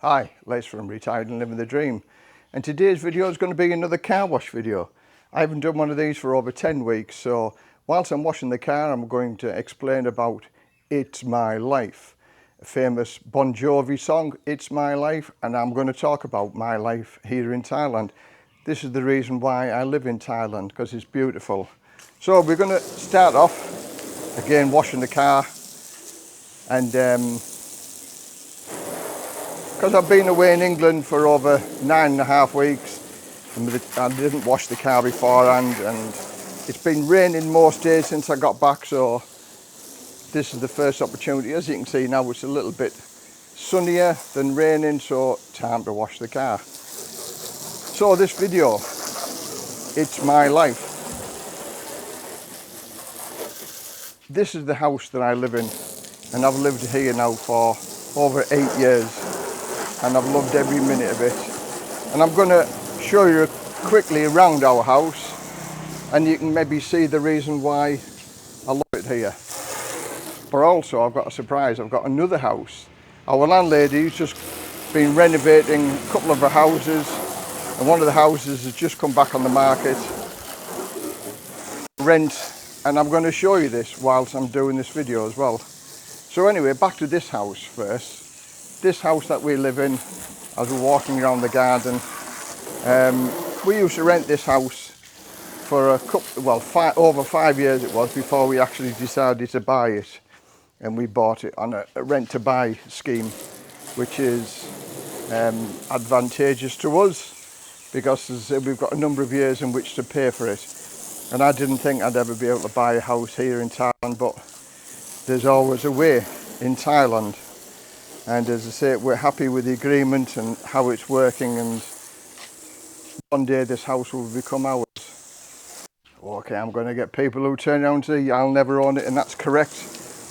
Hi, Les from Retired and Living the Dream, and today's video is going to be another car wash video. I haven't done one of these for over 10 weeks, so whilst I'm washing the car I'm going to explain about It's My Life, a famous Bon Jovi song, It's My Life, and I'm going to talk about my life here in Thailand. This is the reason why I live in Thailand, because it's beautiful. So we're going to start off again washing the car, and because I've been away in England for over 9.5 weeks and I didn't wash the car beforehand, and it's been raining most days since I got back, so this is the first opportunity. As you can see now, it's a little bit sunnier than raining, so time to wash the car. So this video, it's my life. This is the house that I live in, and I've lived here now for over 8 years. And I've loved every minute of it. And I'm going to show you quickly around our house, and you can maybe see the reason why I love it here. But also I've got a surprise. I've got another house. Our landlady's just been renovating a couple of her houses, and one of the houses has just come back on the market, rent, and I'm going to show you this whilst I'm doing this video as well. So anyway, back to this house first. This house that we live in, as we're walking around the garden, we used to rent this house for over 5 years it was, before we actually decided to buy it. And we bought it on a rent-to-buy scheme, which is advantageous to us, because we've got a number of years in which to pay for it. And I didn't think I'd ever be able to buy a house here in Thailand, but there's always a way in Thailand. And as I say, we're happy with the agreement and how it's working, and one day this house will become ours. Okay, I'm going to get people who turn around and say, I'll never own it, and that's correct.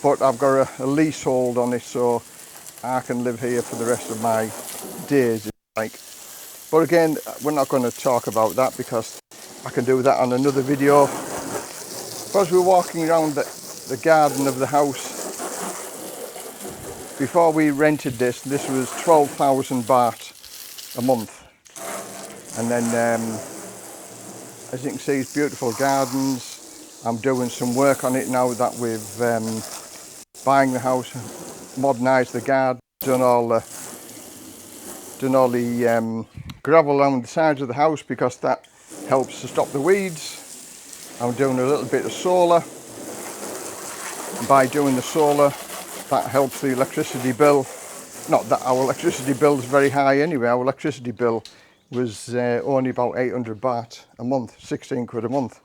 But I've got a leasehold on it, so I can live here for the rest of my days, if you like. But again, we're not going to talk about that, because I can do that on another video. As we're walking around the garden of the house, before we rented this was 12,000 baht a month. And then, as you can see, it's beautiful gardens. I'm doing some work on it now that we've buying the house, modernised the garden, done all the gravel around the sides of the house, because that helps to stop the weeds. I'm doing a little bit of solar. And by doing the solar, that helps the electricity bill. Not that our electricity bill is very high anyway. Our electricity bill was only about 800 baht a month, 16 quid a month.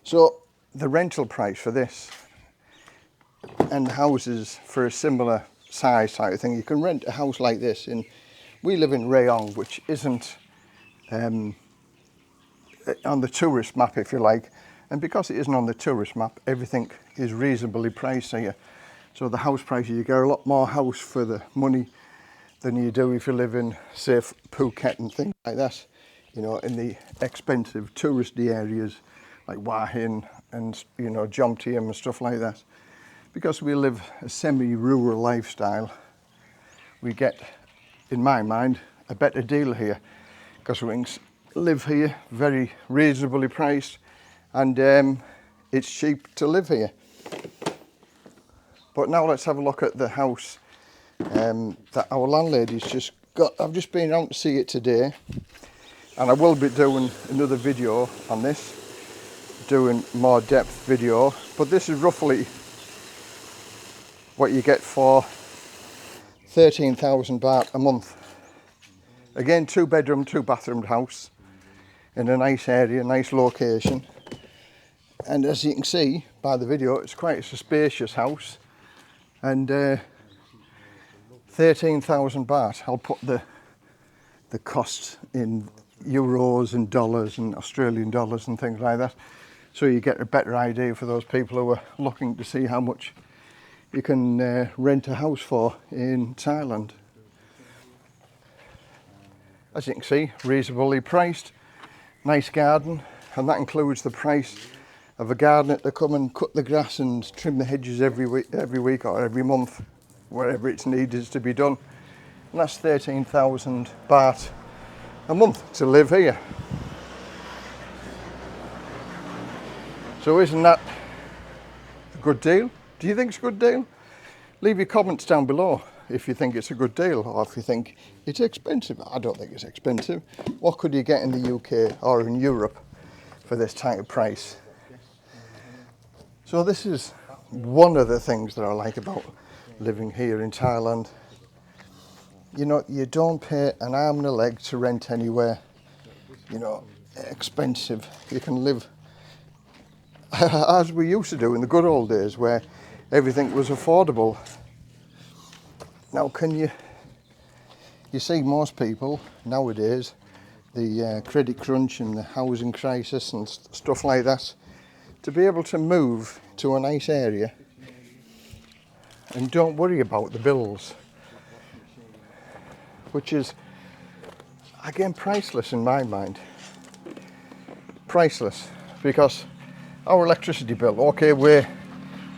So the rental price for this, and houses for a similar size type of thing, you can rent a house like this we live in Rayong, which isn't on the tourist map, if you like. And because it isn't on the tourist map, everything is reasonably priced here. So the house prices, you get a lot more house for the money than you do if you live in, say, Phuket and things like that. You know, in the expensive touristy areas like Hua Hin and, you know, Jomtien and stuff like that. Because we live a semi-rural lifestyle, we get, in my mind, a better deal here. Because we can live here very reasonably priced, and it's cheap to live here. But now let's have a look at the house that our landlady's just got. I've just been out to see it today, and I will be doing another video on this, doing more depth video. But this is roughly what you get for 13,000 baht a month. Again, 2-bedroom, 2-bathroom house in a nice area, nice location. And as you can see by the video, it's quite a spacious house. And 13,000 baht. I'll put the costs in euros and dollars and Australian dollars and things like that, so you get a better idea for those people who are looking to see how much you can rent a house for in Thailand. As you can see, reasonably priced, nice garden, and that includes the price of a gardener to come and cut the grass and trim the hedges every week or every month, wherever it's needed to be done. And that's 13,000 baht a month to live here. So isn't that a good deal? Do you think it's a good deal? Leave your comments down below if you think it's a good deal or if you think it's expensive. I don't think it's expensive. What could you get in the UK or in Europe for this type of price? So this is one of the things that I like about living here in Thailand. You know, you don't pay an arm and a leg to rent anywhere, you know, expensive. You can live as we used to do in the good old days where everything was affordable. Now you see most people nowadays, the credit crunch and the housing crisis and stuff like that, to be able to move to a nice area and don't worry about the bills, which is again priceless in my mind. Priceless, because our electricity bill, okay, we're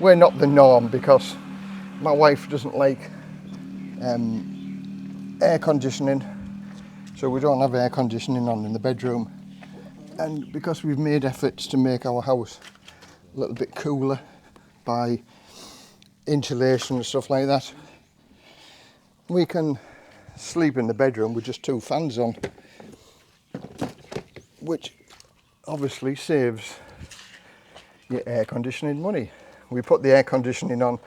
not the norm because my wife doesn't like air conditioning, so we don't have air conditioning on in the bedroom, and because we've made efforts to make our house a little bit cooler by insulation and stuff like that, we can sleep in the bedroom with just 2 fans on, which obviously saves your air conditioning money. We put the air conditioning on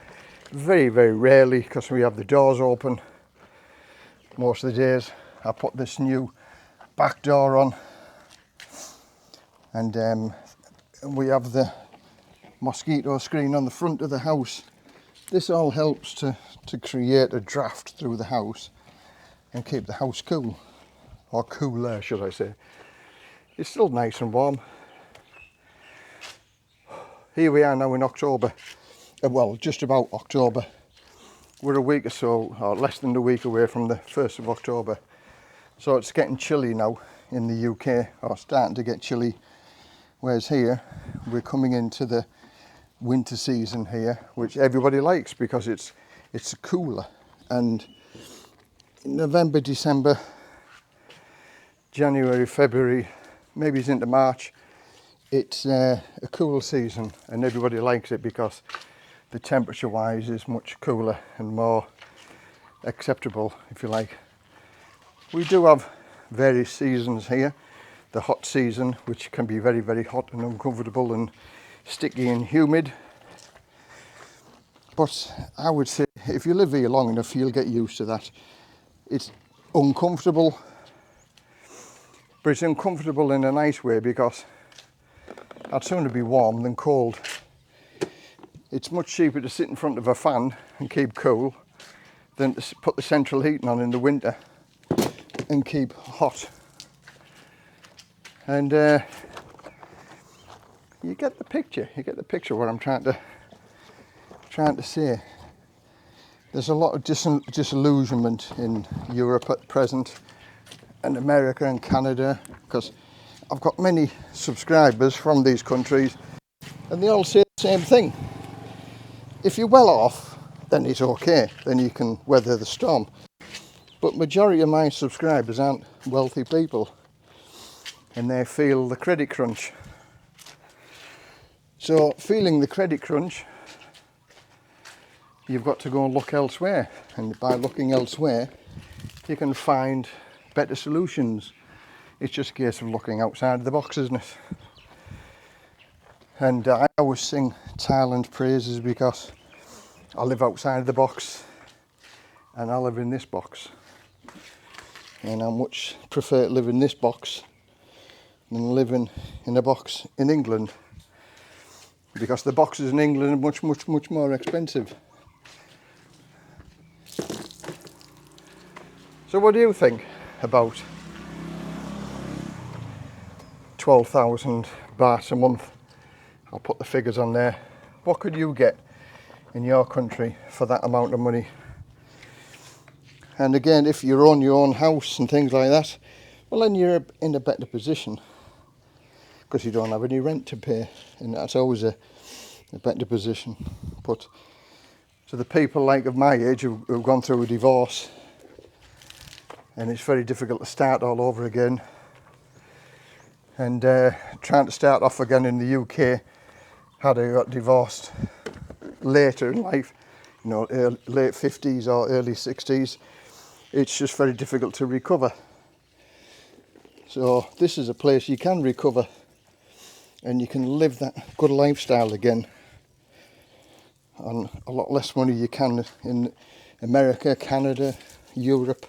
very, very rarely because we have the doors open most of the days. I put this new back door on, and we have the mosquito screen on the front of the house. This all helps to create a draft through the house and keep the house cool, or cooler should I say. It's still nice and warm. Here we are now in October, well, just about October. We're a week or so, or less than a week away from the 1st of October. So it's getting chilly now in the UK, or starting to get chilly. Whereas here, we're coming into the winter season here, which everybody likes because it's cooler. And in November, December, January, February, maybe it's into March, it's a cool season and everybody likes it because the temperature wise is much cooler and more acceptable, if you like. We do have various seasons here. The hot season, which can be very, very hot and uncomfortable and sticky and humid. But I would say if you live here long enough, you'll get used to that. It's uncomfortable, but it's uncomfortable in a nice way because I'd sooner be warm than cold. It's much cheaper to sit in front of a fan and keep cool than to put the central heating on in the winter and keep hot. And you get the picture. You get the picture of what I'm trying to say. There's a lot of disillusionment in Europe at present, and America and Canada, because I've got many subscribers from these countries, and they all say the same thing. If you're well off, then it's okay, then you can weather the storm. But majority of my subscribers aren't wealthy people, and they feel the credit crunch. So feeling the credit crunch, you've got to go and look elsewhere, and by looking elsewhere you can find better solutions. It's just a case of looking outside the box, isn't it? And I always sing Thailand praises because I live outside the box and I live in this box, and I much prefer to live in this box than living in a box in England, because the boxes in England are much more expensive. So what do you think about 12,000 baht a month? I'll put the figures on there. What could you get in your country for that amount of money? And again, if you own your own house and things like that, well then you're in a better position because you don't have any rent to pay, and that's always a better position. But to the people like of my age who've gone through a divorce and it's very difficult to start all over again. And trying to start off again in the UK, had I got divorced later in life, you know, late 50s or early 60s, it's just very difficult to recover. So this is a place you can recover and you can live that good lifestyle again on a lot less money you can in America, Canada, Europe.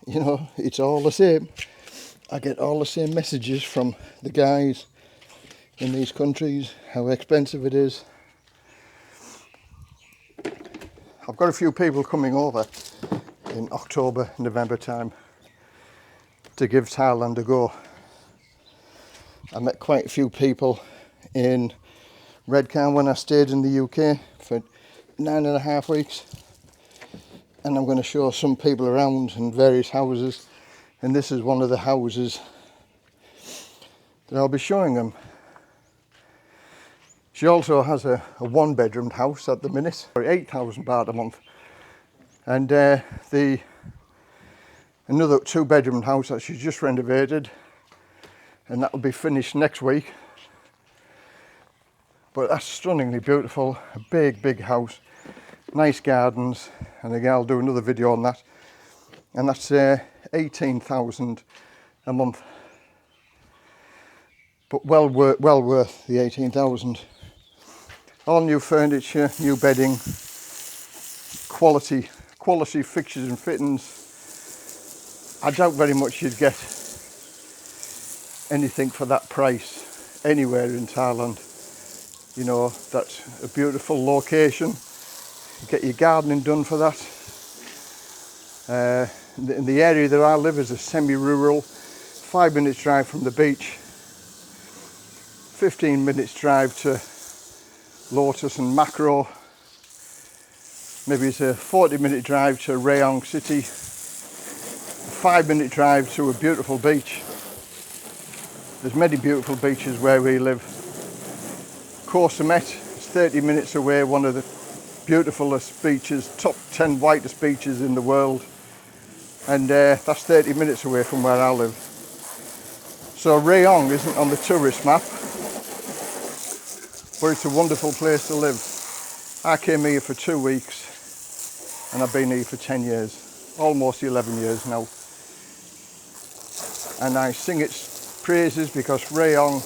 You know, it's all the same. I get all the same messages from the guys in these countries, how expensive it is. I've got a few people coming over in October, November time to give Thailand a go. I met quite a few people in Redcar when I stayed in the UK for 9.5 weeks, and I'm going to show some people around in various houses, and this is one of the houses that I'll be showing them. She also has a 1-bedroom house at the minute for 8,000 baht a month, and another 2-bedroom house that she's just renovated, and that will be finished next week. But that's stunningly beautiful, a big house, nice gardens, and again I'll do another video on that. And that's 18,000 a month, but well worth the 18,000. All new furniture, new bedding, quality fixtures and fittings. I doubt very much you'd get anything for that price anywhere in Thailand. You know, that's a beautiful location. You get your gardening done for that. In the area that I live is a semi-rural, 5 minutes drive from the beach, 15 minutes drive to Lotus and Macro, maybe it's a 40-minute drive to Rayong city, a 5-minute drive to a beautiful beach. There's many beautiful beaches where we live. Koh Samet is 30 minutes away, one of the beautifulest beaches, top 10 whitest beaches in the world, and that's 30 minutes away from where I live. So Rayong isn't on the tourist map, but it's a wonderful place to live. I came here for 2 weeks and I've been here for 10 years, almost 11 years now. And I sing its praises because Rayong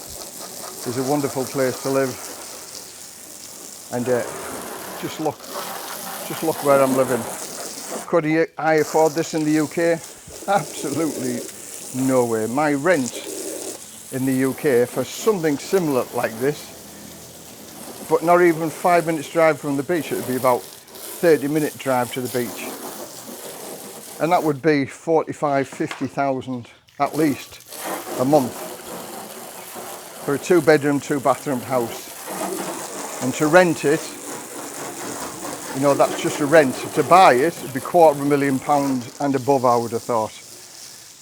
is a wonderful place to live. And just look where I'm living. Could I afford this in the UK? Absolutely no way. My rent in the UK for something similar like this, but not even 5 minutes drive from the beach, it would be about 30-minute drive to the beach. And that would be 45,000-50,000 at least a month for a 2-bedroom, 2-bathroom house. And to rent it, you know, that's just a rent. To buy it, it'd be £250,000 and above, I would have thought.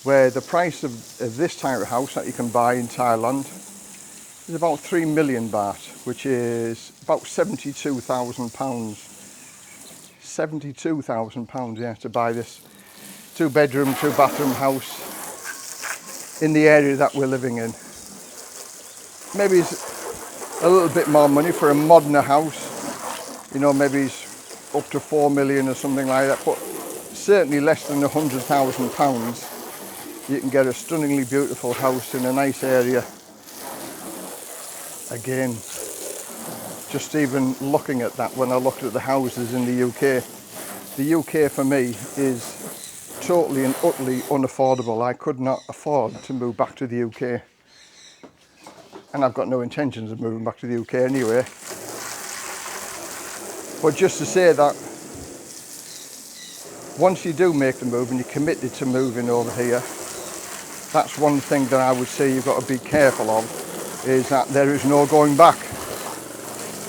Where the price of this type of house that you can buy in Thailand is about 3 million baht, which is about £72,000. £72,000, yeah, to buy this 2-bedroom, 2-bathroom house in the area that we're living in. Maybe it's a little bit more money for a moderner house, you know, maybe it's up to 4 million or something like that, but certainly less than £100,000 you can get a stunningly beautiful house in a nice area. Again, just even looking at that, when I looked at the houses in the UK for me is totally and utterly unaffordable. I could not afford to move back to the UK, and I've got no intentions of moving back to the UK anyway. But just to say that once you do make the move and you're committed to moving over here, that's one thing that I would say you've got to be careful of, is that there is no going back,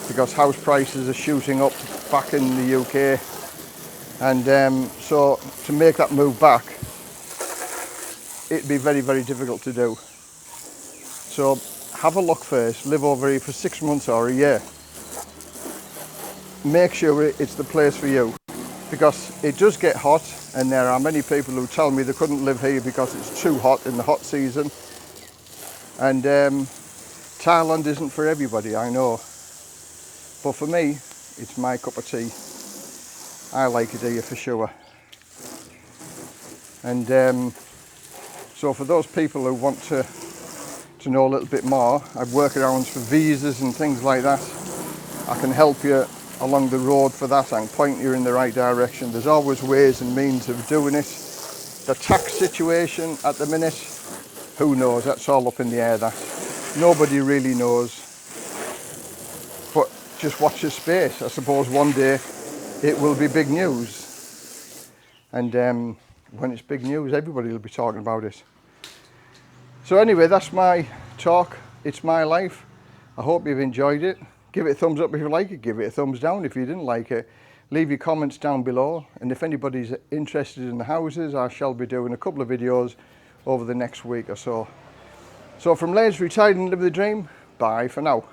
because house prices are shooting up back in the UK, and so to make that move back, it'd be very, very difficult to do. So have a look first, live over here for 6 months or a year. Make sure it's the place for you. because it does get hot, and there are many people who tell me they couldn't live here because it's too hot in the hot season. And Thailand isn't for everybody, I know, but for me it's my cup of tea. I like it here for sure. And so for those people who want to know a little bit more, I've workarounds for visas and things like that. I can help you along the road for that. I can point you in the right direction. There's always ways and means of doing it. The tax situation at the minute, who knows? That's all up in the air. That nobody really knows. But just watch your space. I suppose one day it will be big news. And when it's big news, everybody will be talking about it. So anyway, that's my talk. It's my life. I hope you've enjoyed it. Give it a thumbs up if you like it. Give it a thumbs down if you didn't like it. Leave your comments down below. And if anybody's interested in the houses, I shall be doing a couple of videos over the next week or so. So from Les, Retired and Live the Dream, bye for now.